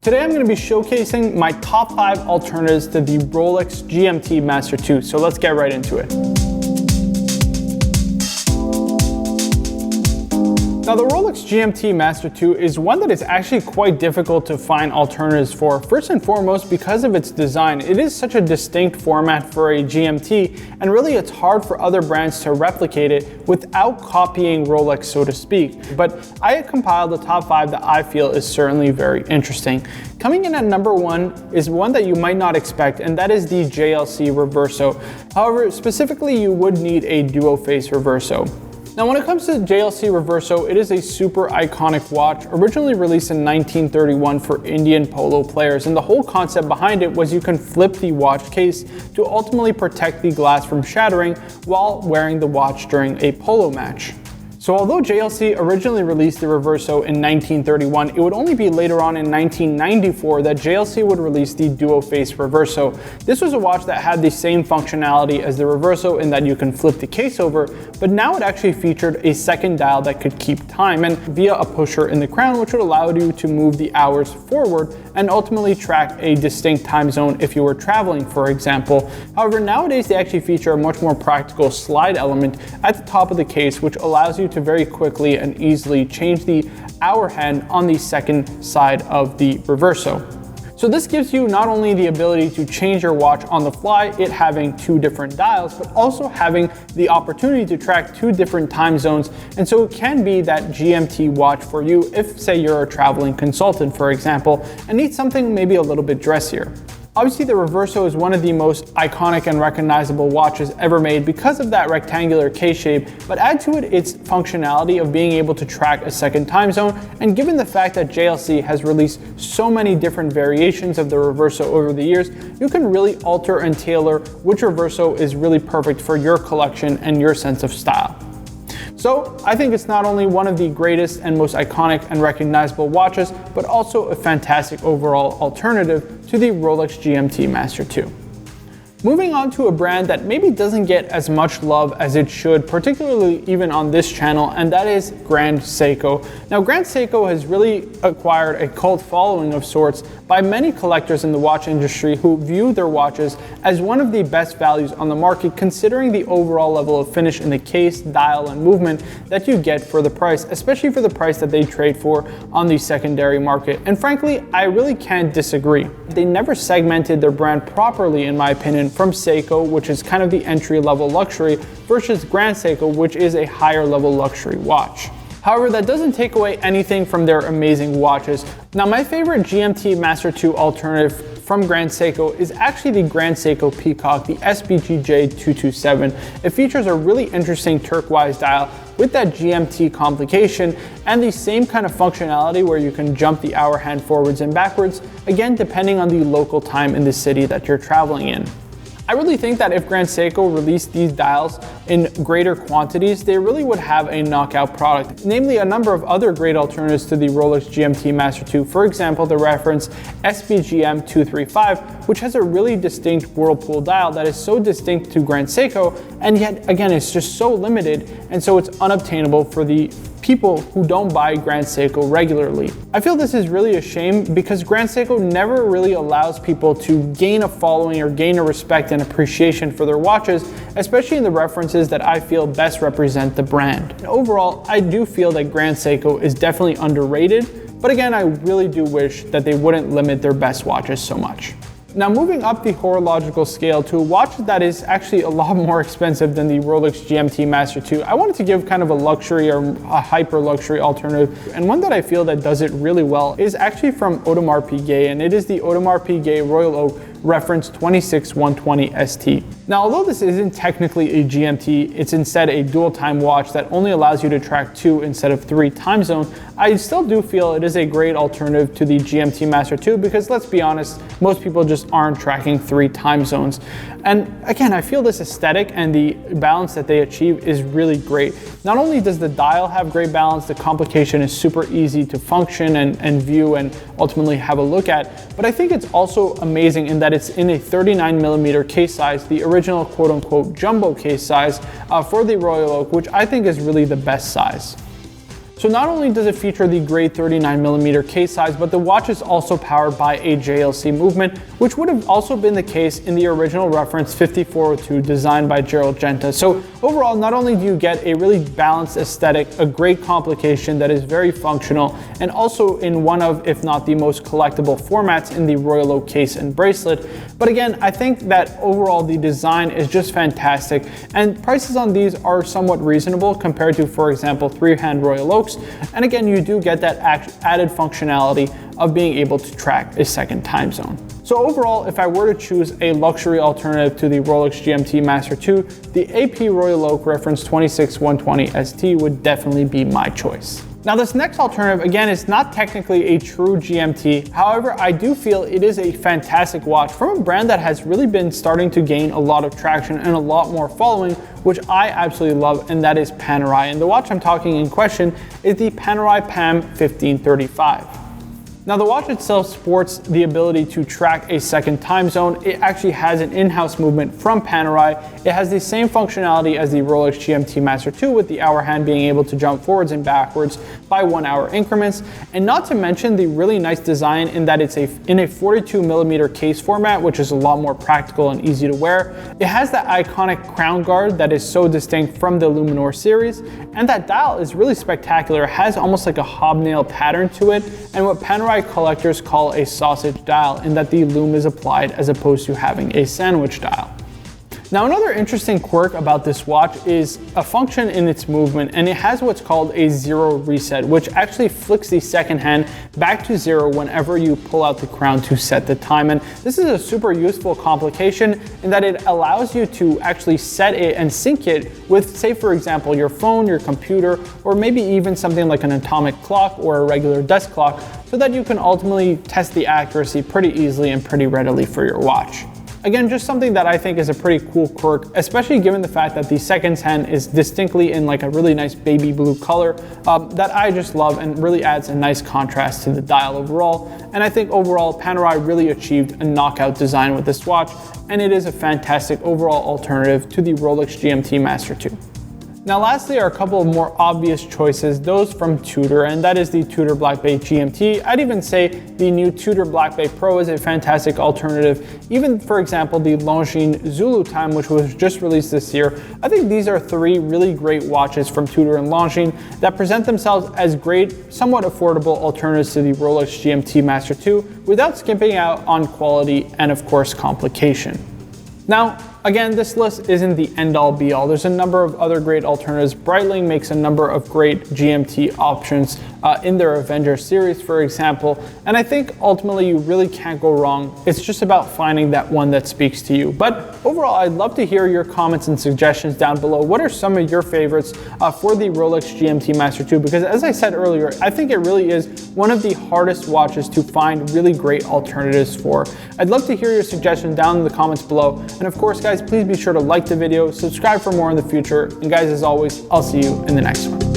Today I'm going to be showcasing my top 5 alternatives to the Rolex GMT-Master II, so let's get right into it. Now the Rolex GMT-Master II is one that is actually quite difficult to find alternatives for. First and foremost, because of its design. It is such a distinct format for a GMT, and really it's hard for other brands to replicate it without copying Rolex, so to speak. But I compiled the top 5 that I feel is certainly very interesting. Coming in at number 1 is one that you might not expect, and that is the JLC Reverso. However, specifically you would need a Duoface Reverso. Now when it comes to JLC Reverso, it is a super iconic watch, originally released in 1931 for Indian polo players, and the whole concept behind it was you can flip the watch case to ultimately protect the glass from shattering while wearing the watch during a polo match. So although JLC originally released the Reverso in 1931, it would only be later on in 1994 that JLC would release the Duoface Reverso. This was a watch that had the same functionality as the Reverso in that you can flip the case over, but now it actually featured a second dial that could keep time, and via a pusher in the crown, which would allow you to move the hours forward and ultimately track a distinct time zone if you were traveling, for example. However, nowadays they actually feature a much more practical slide element at the top of the case, which allows you to very quickly and easily change the hour hand on the second side of the Reverso. So this gives you not only the ability to change your watch on the fly, it having 2 different dials, but also having the opportunity to track 2 different time zones. And so it can be that GMT watch for you if, say, you're a traveling consultant, for example, and need something maybe a little bit dressier. Obviously, the Reverso is one of the most iconic and recognizable watches ever made because of that rectangular case shape, but add to it its functionality of being able to track a second time zone, and given the fact that JLC has released so many different variations of the Reverso over the years, you can really alter and tailor which Reverso is really perfect for your collection and your sense of style. So I think it's not only one of the greatest and most iconic and recognizable watches, but also a fantastic overall alternative to the Rolex GMT-Master II. Moving on to a brand that maybe doesn't get as much love as it should, particularly even on this channel, and that is Grand Seiko. Now, Grand Seiko has really acquired a cult following of sorts by many collectors in the watch industry who view their watches as one of the best values on the market, considering the overall level of finish in the case, dial, and movement that you get for the price, especially for the price that they trade for on the secondary market. And frankly, I really can't disagree. They never segmented their brand properly, in my opinion, from Seiko, which is kind of the entry-level luxury, versus Grand Seiko, which is a higher-level luxury watch. However, that doesn't take away anything from their amazing watches. Now, my favorite GMT-Master II alternative from Grand Seiko is actually the Grand Seiko Peacock, the SBGJ227. It features a really interesting turquoise dial with that GMT complication and the same kind of functionality where you can jump the hour hand forwards and backwards, again depending on the local time in the city that you're traveling in. I really think that if Grand Seiko released these dials in greater quantities, they really would have a knockout product. Namely, a number of other great alternatives to the Rolex GMT-Master II. For example, the reference SBGM-235, which has a really distinct whirlpool dial that is so distinct to Grand Seiko, and yet again, it's just so limited, and so it's unobtainable for the people who don't buy Grand Seiko regularly. I feel this is really a shame because Grand Seiko never really allows people to gain a following or gain a respect and appreciation for their watches, especially in the references that I feel best represent the brand. And overall, I do feel that Grand Seiko is definitely underrated, but again, I really do wish that they wouldn't limit their best watches so much. Now, moving up the horological scale to a watch that is actually a lot more expensive than the Rolex GMT-Master II, I wanted to give kind of a luxury or a hyper luxury alternative, and one that I feel that does it really well is actually from Audemars Piguet, and it is the Audemars Piguet Royal Oak reference 26120 ST. Now, although this isn't technically a GMT, it's instead a dual time watch that only allows you to track 2 instead of 3 time zones, I still do feel it is a great alternative to the GMT-Master II because, let's be honest, most people just aren't tracking 3 time zones. And again, I feel this aesthetic and the balance that they achieve is really great. Not only does the dial have great balance, the complication is super easy to function and view and ultimately have a look at, but I think it's also amazing in that it's in a 39mm case size, the original quote-unquote jumbo case size for the Royal Oak, which I think is really the best size. So not only does it feature the grade 39mm case size, but the watch is also powered by a JLC movement, which would have also been the case in the original reference 5402 designed by Gerald Genta. So overall, not only do you get a really balanced aesthetic, a great complication that is very functional, and also in one of, if not the most collectible formats in the Royal Oak case and bracelet, but again, I think that overall the design is just fantastic, and prices on these are somewhat reasonable compared to, for example, three-hand Royal Oaks. And again, you do get that added functionality of being able to track a second time zone. So overall, if I were to choose a luxury alternative to the Rolex GMT-Master II, the AP Royal Oak reference 26120 ST would definitely be my choice. Now this next alternative, again, is not technically a true GMT. However, I do feel it is a fantastic watch from a brand that has really been starting to gain a lot of traction and a lot more following, which I absolutely love, and that is Panerai. And the watch I'm talking in question is the Panerai PAM 1535. Now the watch itself sports the ability to track a second time zone. It actually has an in-house movement from Panerai. It has the same functionality as the Rolex GMT-Master II, with the hour hand being able to jump forwards and backwards by 1 hour increments. And not to mention the really nice design in that it's in a 42mm case format, which is a lot more practical and easy to wear. It has that iconic crown guard that is so distinct from the Luminor series. And that dial is really spectacular. It has almost like a hobnail pattern to it, and what Panerai collectors call a sausage dial, in that the lume is applied as opposed to having a sandwich dial. Now another interesting quirk about this watch is a function in its movement, and it has what's called a zero reset, which actually flicks the second hand back to zero whenever you pull out the crown to set the time. And this is a super useful complication in that it allows you to actually set it and sync it with, say for example, your phone, your computer, or maybe even something like an atomic clock or a regular desk clock, so that you can ultimately test the accuracy pretty easily and pretty readily for your watch. Again, just something that I think is a pretty cool quirk, especially given the fact that the seconds hand is distinctly in like a really nice baby blue color that I just love, and really adds a nice contrast to the dial overall. And I think overall Panerai really achieved a knockout design with this watch, and it is a fantastic overall alternative to the Rolex GMT-Master II. Now lastly are a couple of more obvious choices, those from Tudor, and that is the Tudor Black Bay GMT. I'd even say the new Tudor Black Bay Pro is a fantastic alternative. Even, for example, the Longines Zulu Time, which was just released this year. I think these are three really great watches from Tudor and Longines that present themselves as great, somewhat affordable alternatives to the Rolex GMT-Master II without skimping out on quality and, of course, complication. Now, again, this list isn't the end-all be-all. There's a number of other great alternatives. Breitling makes a number of great GMT options in their Avenger series, for example, and I think ultimately you really can't go wrong. It's just about finding that one that speaks to you. But overall, I'd love to hear your comments and suggestions down below. What are some of your favorites for the Rolex GMT-Master II? Because as I said earlier, I think it really is one of the hardest watches to find really great alternatives for. I'd love to hear your suggestions down in the comments below. And of course, guys, please be sure to like the video, subscribe for more in the future, and guys, as always, I'll see you in the next one.